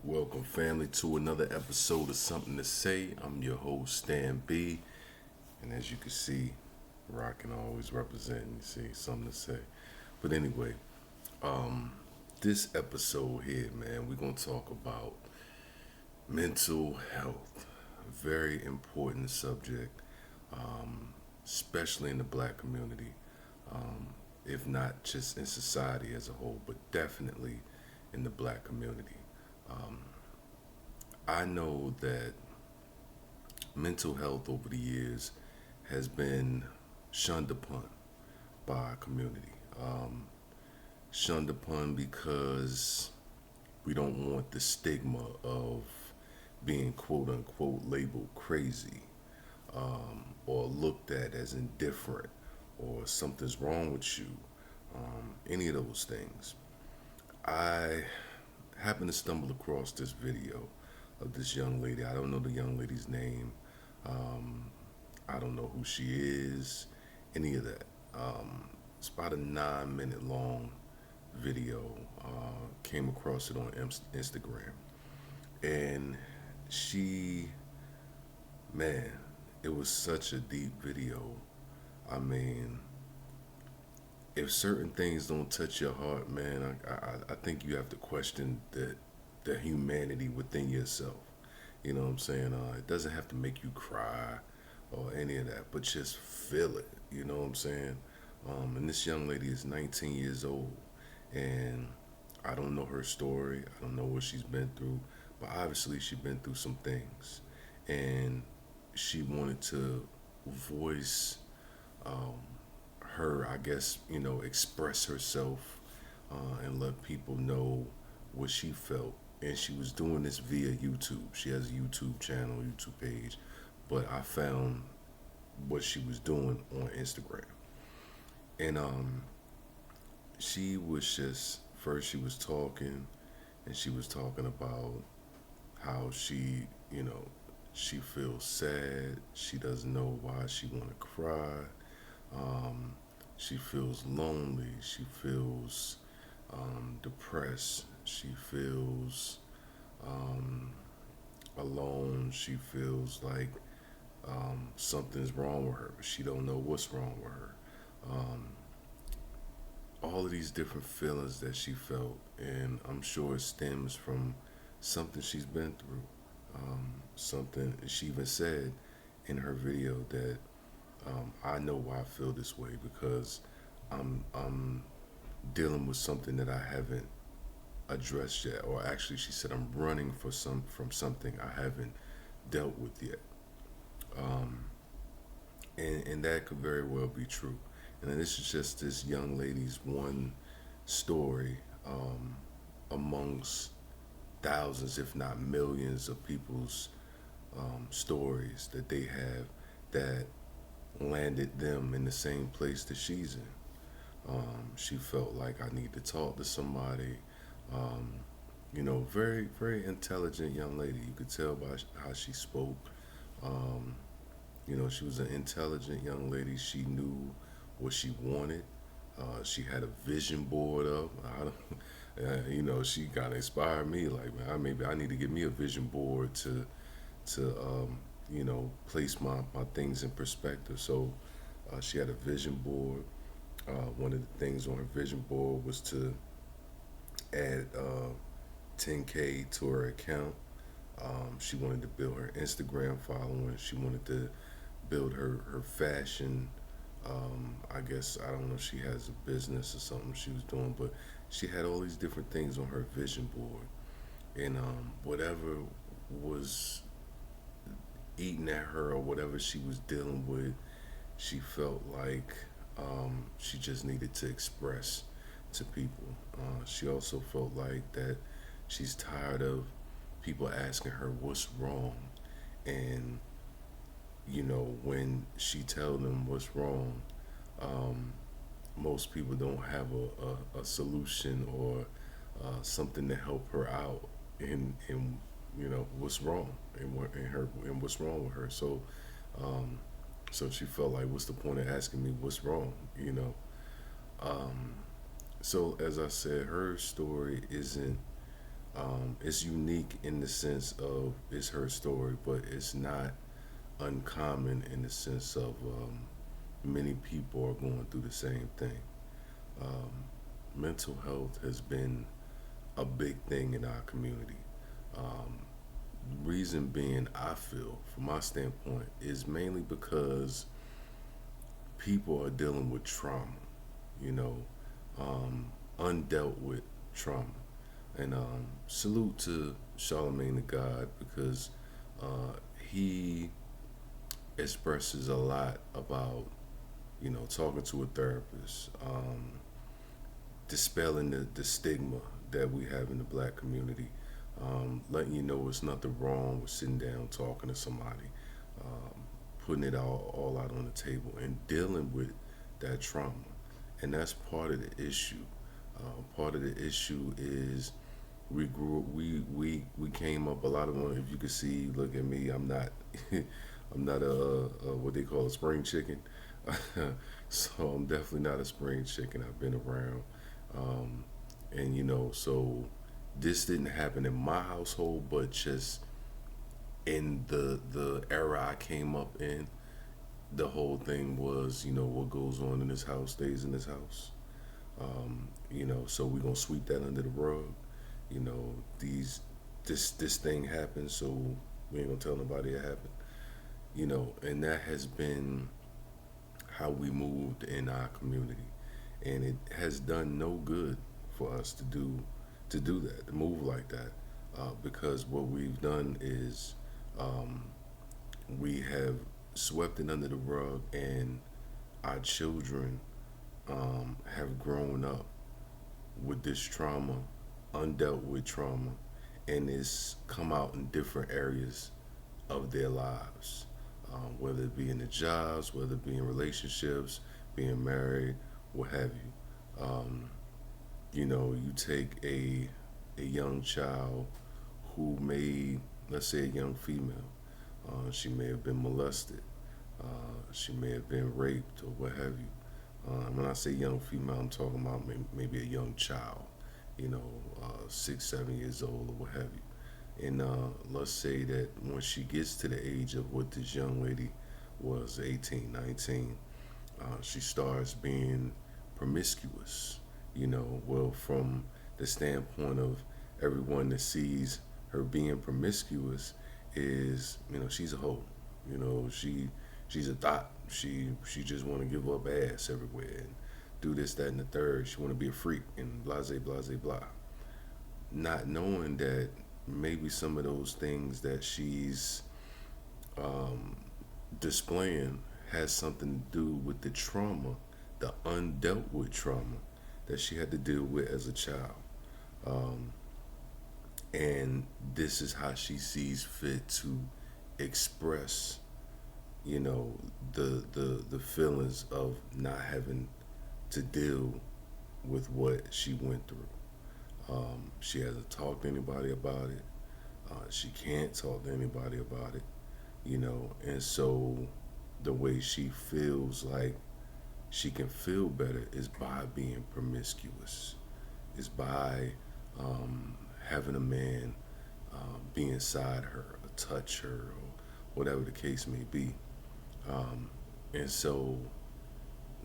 Welcome, family, to another episode of Something to Say. I'm your host, Stan B. And as you can see, Rockin' always representing, you see, something to say. But anyway, um, this episode here, man, we're going to talk about mental health. A very important subject, um, especially in the black community, um, if not just in society as a whole, but definitely in the black community. Um, I know that mental health over the years has been shunned upon by our community. Shunned upon because we don't want the stigma of being quote unquote labeled crazy, or looked at as indifferent or something's wrong with you, any of those things. I happened to stumble across this video of this young lady. I don't know the young lady's name. Um, I don't know who she is, any of that. It's about a 9 minute long video. Came across it on Instagram. And she, man, it was such a deep video. I mean, if certain things don't touch your heart, man, I think you have to question the humanity within yourself. You know what I'm saying? It doesn't have to make you cry or any of that, but just feel it. You know what I'm saying? And this young lady is 19 years old, and I don't know her story. I don't know what she's been through, but obviously she's been through some things, and she wanted to voice um, her, I guess, express herself and let people know what she felt. And she was doing this via YouTube. She has a YouTube channel, YouTube page, but I found what she was doing on Instagram. And she was just first she was talking, and she was talking about how she feels sad. She doesn't know why she want to cry. Um, she feels lonely. She feels depressed. She feels um, alone. She feels like something's wrong with her. She don't know what's wrong with her. Um, all of these different feelings that she felt, and I'm sure it stems from something she's been through. Something she even said in her video that I know why I feel this way because I'm dealing with something that I haven't addressed yet, or actually, she said I'm running for some from something I haven't dealt with yet, um, and that could very well be true. And then this is just this young lady's one story amongst thousands, if not millions, of people's stories that they have that landed them in the same place that she's in. She felt like I need to talk to somebody. Um, very, very intelligent young lady. You could tell by how she spoke. Um, she was an intelligent young lady. She knew what she wanted. She had a vision board up. She kind of inspired me. Like, man, maybe I need to get me a vision board to place my things in perspective. So she had a vision board. One of the things on her vision board was to add 10K to her account. She wanted to build her Instagram following. She wanted to build her fashion. I guess I don't know if she has a business or something she was doing, but she had all these different things on her vision board, and whatever was eating at her or whatever she was dealing with, she felt like she just needed to express to people. She also felt like that she's tired of people asking her what's wrong, and when she tell them what's wrong, um, most people don't have a solution or something to help her out in what's wrong and what's wrong with her. Um, so she felt like, what's the point of asking me what's wrong? Um, so as I said, her story isn't It's unique in the sense of it's her story, but it's not uncommon in the sense of many people are going through the same thing. Um, Mental health has been a big thing in our community. Um, Reason being, I feel, from my standpoint, is mainly because people are dealing with trauma, you know, undealt with trauma. And salute to Charlemagne the God because he expresses a lot about, talking to a therapist, dispelling the stigma that we have in the black community, letting you know it's nothing wrong with sitting down talking to somebody, um, putting it all out on the table and dealing with that trauma. And that's part of the issue. Part of the issue is we grew we came up a lot of them. If you can see, look at me. I'm not I'm not a what they call a spring chicken. So I'm definitely not a spring chicken. I've been around, um, and so this didn't happen in my household, but just in the era I came up in, the whole thing was, what goes on in this house stays in this house. So we're gonna sweep that under the rug. These this thing happened, so we ain't gonna tell nobody it happened. And that has been how we moved in our community, and it has done no good for us to do that, to move like that, because what we've done is um, we have swept it under the rug, and our children have grown up with this trauma, undealt with trauma, and it's come out in different areas of their lives, whether it be in the jobs, whether it be in relationships, being married, what have you. You take a young child who may, let's say, a young female, she may have been molested, she may have been raped, or what have you. When I say young female, I'm talking about maybe a young child, 6, 7 years old, or what have you. And let's say that when she gets to the age of what this young lady was, 18, 19, she starts being promiscuous. Well, from the standpoint of everyone that sees her being promiscuous is, she's a hoe. She's a thought. She just want to give up ass everywhere and do this, that, and the third. She want to be a freak and blah, blah, blah, blah. Not knowing that maybe some of those things that she's um, displaying has something to do with the trauma, the undealt with trauma that she had to deal with as a child. Um, and this is how she sees fit to express, the feelings of not having to deal with what she went through. She hasn't talked to anybody about it. She can't talk to anybody about it, and so the way she feels like she can feel better is by being promiscuous, is by having a man be inside her or touch her or whatever the case may be. And so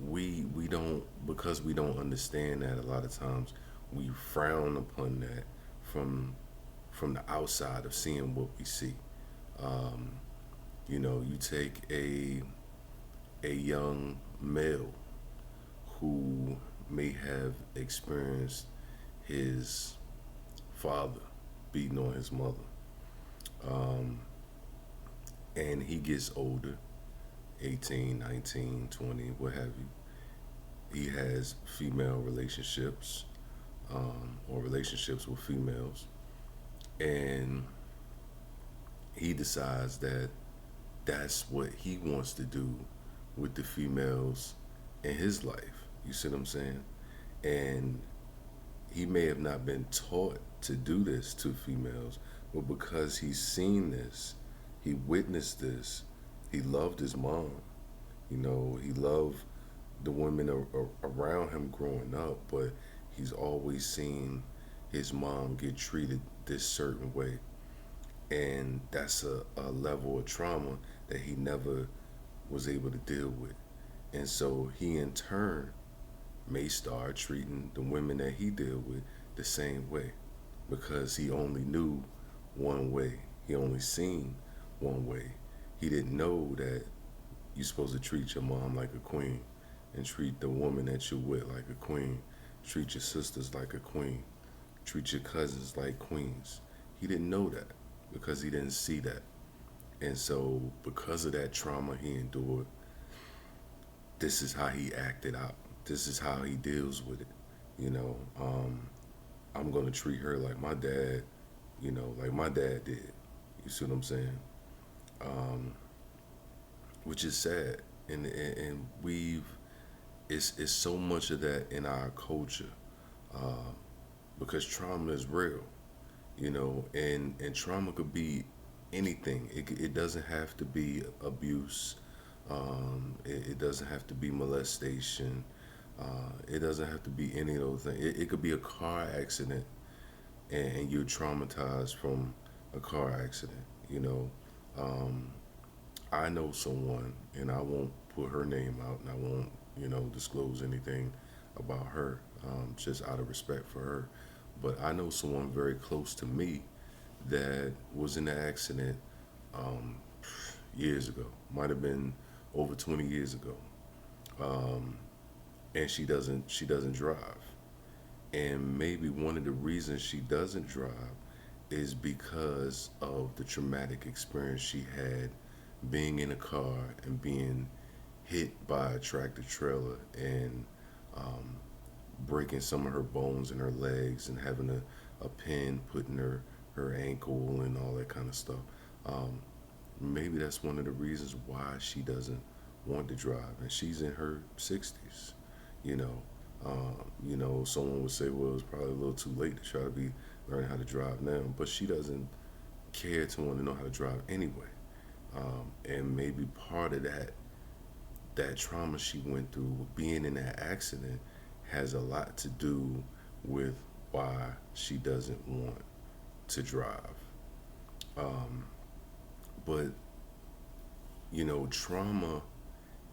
we don't, because we don't understand that, a lot of times we frown upon that from the outside of seeing what we see. Um, you take a young male who may have experienced his father beating on his mother, um, and he gets older, 18, 19, 20, what have you. He has female relationships, or relationships with females, and he decides that that's what he wants to do with the females in his life. You see what I'm saying? And he may have not been taught to do this to females, but because he's seen this, he witnessed this, he loved his mom. He loved the women around him growing up, but he's always seen his mom get treated this certain way, and that's a level of trauma that he never was able to deal with. And so he in turn may start treating the women that he deal with the same way, because he only knew one way. He only seen one way. He didn't know that you're supposed to treat your mom like a queen, and treat the woman that you're with like a queen. Treat your sisters like a queen. Treat your cousins like queens. He didn't know that because he didn't see that. And so, because of that trauma he endured, this is how he acted out. This is how he deals with it. You know, I'm gonna treat her like my dad, like my dad did. You see what I'm saying? Um, which is sad, and we've it's so much of that in our culture, uh, because trauma is real. And trauma could be anything. It doesn't have to be abuse. It doesn't have to be molestation. It doesn't have to be any of those things. It could be a car accident, and you're traumatized from a car accident. Um, I know someone, and I won't put her name out, and I won't, disclose anything about her, just out of respect for her. But I know someone very close to me that was in an accident, um, years ago. Might have been over 20 years ago. Um, and she doesn't drive. And maybe one of the reasons she doesn't drive is because of the traumatic experience she had being in a car and being hit by a tractor trailer, and um, breaking some of her bones in her legs, and having a pin put in her ankle and all that kind of stuff. Um, Maybe that's one of the reasons why she doesn't want to drive, and she's in her 60s. You know, someone would say, well, it's probably a little too late to try to be learning how to drive now, but she doesn't care to want to know how to drive anyway. And maybe part of that trauma she went through being in that accident has a lot to do with why she doesn't want to drive. Um, but trauma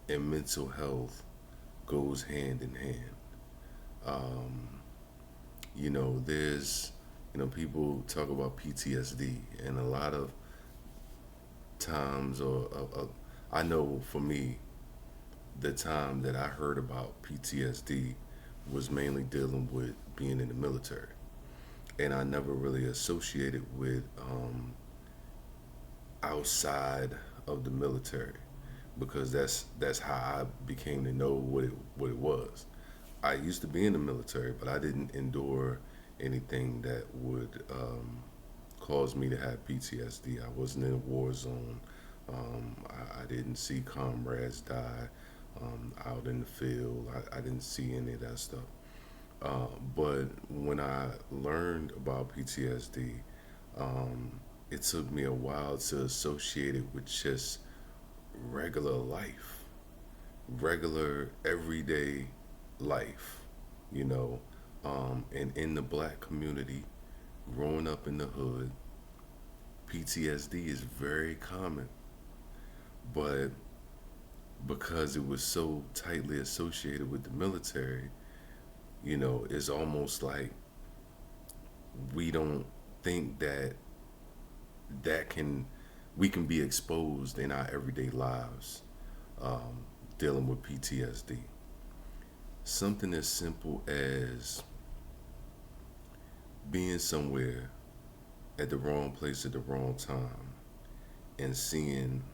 and mental health goes hand in hand. Um, there's people talk about PTSD, and a lot of times, or I know for me, the time that I heard about PTSD was mainly dealing with being in the military, and I never really associated with outside of the military, because that's how I became to know what it was. I used to be in the military, but I didn't endure anything that would cause me to have PTSD. I wasn't in a war zone. I didn't see comrades die out in the field. I didn't see any of that stuff. But when I learned about PTSD, um, it took me a while to associate it with just regular life, regular everyday life, you know. And in the black community, growing up in the hood, PTSD is very common, but because it was so tightly associated with the military, it's almost like we don't think that can we can be exposed in our everyday lives, um, dealing with PTSD. Something as simple as being somewhere at the wrong place at the wrong time, and seeing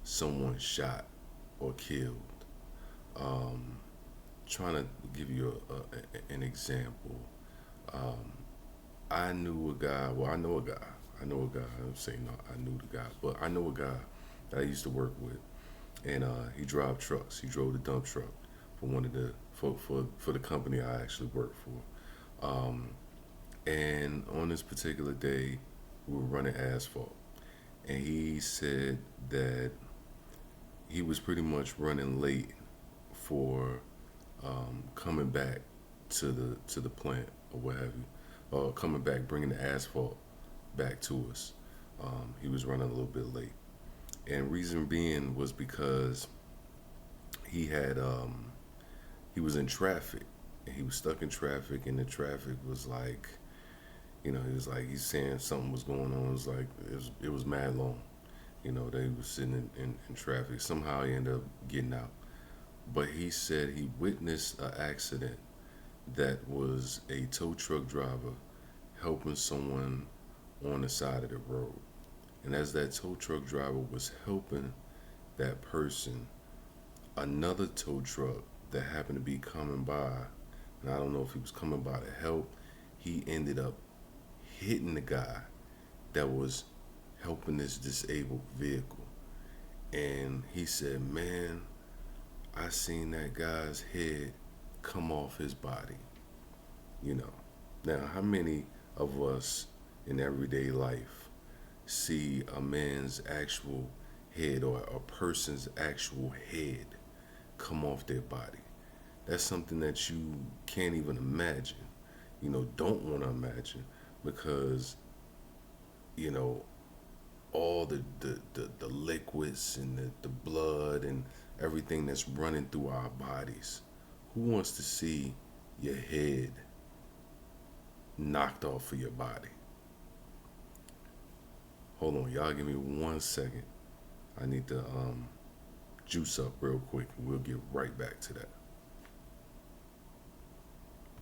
someone shot or killed. Um, Trying to give you an example. Um, I knew a guy. Well, I know a guy. I know a guy. I'm saying no, I knew the guy, but I know a guy that I used to work with, and he drove trucks. He drove the dump truck for one of the for the company I actually worked for. And on this particular day, we were running asphalt, and he said that he was pretty much running late for coming back to the plant or what have you, or coming back bringing the asphalt. back to us. He was running a little bit late, and reason being was because he had he was in traffic, and he was stuck in traffic, and the traffic was like, he was like, he's saying something was going on. It was like it was mad long. They was sitting in traffic. Somehow he ended up getting out, but he said he witnessed an accident that was a tow truck driver helping someone on the side of the road. And as that tow truck driver was helping that person, another tow truck that happened to be coming by, and I don't know if he was coming by to help, he ended up hitting the guy that was helping this disabled vehicle. And he said, man, I seen that guy's head come off his body. You know. Now, how many of us in everyday life see a man's actual head or a person's actual head come off their body? That's something that you can't even imagine, don't want to imagine, because, you know, all the liquids and the blood and everything that's running through our bodies. Who wants to see your head knocked off of your body? Hold on, y'all give me 1 second. I need to juice up real quick, and we'll get right back to that.